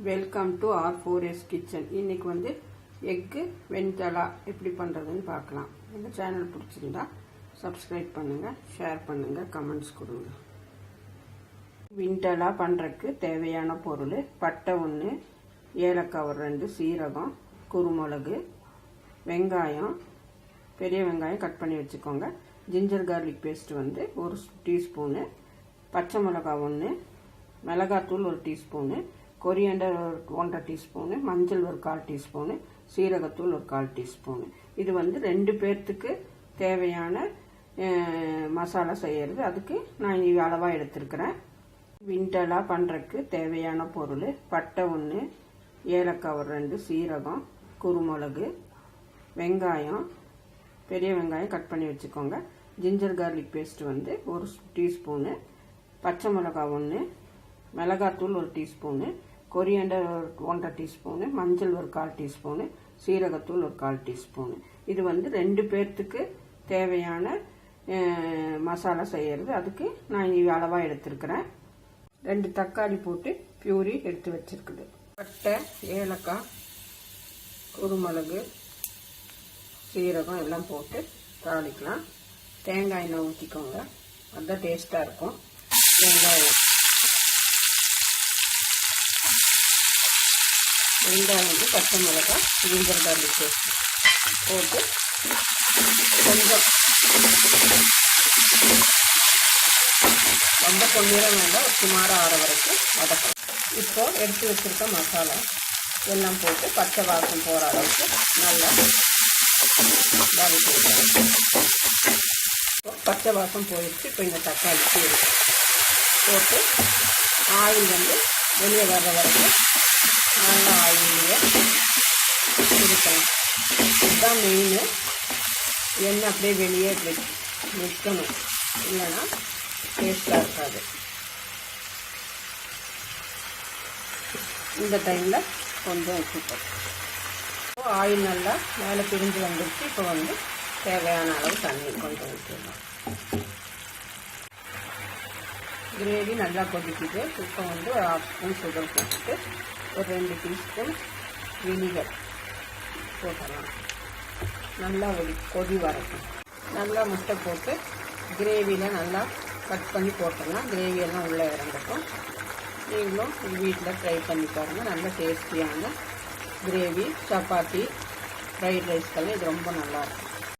Welcome to R4S kitchen. இன்னைக்கு வந்து egg வெண்தலா எப்படி பண்ணுறதுன்னு பார்க்கலாம். இந்த சேனல் பிடிச்சிருந்தா சப்ஸ்கிரைப் பண்ணுங்கள், ஷேர் பண்ணுங்கள், கமெண்ட்ஸ் கொடுங்க. வெண்தலா பண்ணுறதுக்கு தேவையான பொருள்: பட்டை 1, ஏலக்காய் 2, சீரகம், குருமிளகு, வெங்காயம், பெரிய வெங்காயம் கட் பண்ணி வச்சுக்கோங்க. ஜிஞ்சர் கார்லிக் பேஸ்ட் வந்து 1 டீஸ்பூனு, பச்சை மிளகாய் 1, மிளகாத்தூள் 1 டீஸ்பூனு, கொரியாண்டர் 1/2 டீஸ்பூனு, மஞ்சள் 1/4 டீஸ்பூனு, சீரகத்தூள் 1/4 டீஸ்பூனு. இது வந்து 2 பேர்த்துக்கு தேவையான மசாலா செய்கிறது. அதுக்கு நான் அளவாக எடுத்துருக்கிறேன். வெண்தலா பண்ணுறதுக்கு தேவையான பொருள்: பட்டை 1, ஏலக்காய் 2, சீரகம், குருமிளகு, வெங்காயம், பெரிய வெங்காயம் கட் பண்ணி வச்சுக்கோங்க. ஜிஞ்சர் கார்லிக் பேஸ்ட் வந்து 1 டீஸ்பூனு, பச்சை மிளகாய் 1, மிளகாத்தூள் 1 டீஸ்பூனு, கொரியாண்டர் 1/2 டீஸ்பூனு, மஞ்சள் 1/4 டீஸ்பூனு, சீரகத்தூள் 1/4 டீஸ்பூனு. இது வந்து 2 பேர்த்துக்கு தேவையான மசாலா செய்கிறது. அதுக்கு நான் அளவாக எடுத்துருக்கிறேன். 2 தக்காளி போட்டு பியூரி எடுத்து வச்சிருக்குது. பட்டை, ஏலக்காய், குருமிளகு, சீரகம் எல்லாம் போட்டு தாளிக்கலாம். தேங்காய் எண்ணெய் ஊற்றிக்கோங்க, அதுதான் டேஸ்ட்டாக இருக்கும். வெங்காயம் வந்து பச்சை மிளகாய், ஜிஞ்சர் கார்லிக் பேஸ்ட் போட்டு கொஞ்சம் ரொம்ப பொன்னிறம் வேண்டாம், சுமார் ஆற வரைக்கும் வதக்கும். இப்போ எடுத்து வச்சிருக்க மசாலா எல்லாம் போட்டு பச்சை வாசம் போகிற அளவுக்கு நல்லா வதக்கிடுவோம். பச்சை வாசம் போயிடுச்சு. இப்போ இந்த தக்காளி போட்டு ஆயில் வந்து வெளியே வர்ற வரைக்கும் நல்லா ஆயிலே இருக்கணும். இதுதான் மெயின். எண்ணெய் அப்படியே வெளியே நிற்கணும், இல்லைன்னா டேஸ்டாக இருக்காது. இந்த டைமில் கொஞ்சம் உப்பு. ஆயில் நல்லா மேலே பிரிஞ்சு வந்துடுச்சு. இப்போ வந்து தேவையான அளவு தண்ணி கொஞ்சம் ஊற்றிடலாம். கிரேவி நல்லா கொதிக்குது. இப்போ வந்து 1/2 ஸ்பூன் சுகர் போட்டுட்டு ஒரு 2 டீஸ்பூன் வினிகர் போட்டலாம். நல்லா கொதி வரட்டும். நல்லா முட்டை போட்டு கிரேவியில் நல்லா கட் பண்ணி போட்டுடலாம். கிரேவியெல்லாம் உள்ளே இறங்கட்டும். நீங்களும் வீட்டில் ட்ரை பண்ணி பாருங்கள். நல்ல டேஸ்டியான கிரேவி, சப்பாத்தி, ஃப்ரைட் ரைஸ்க்கெல்லாம் இது ரொம்ப நல்லாயிருக்கும்.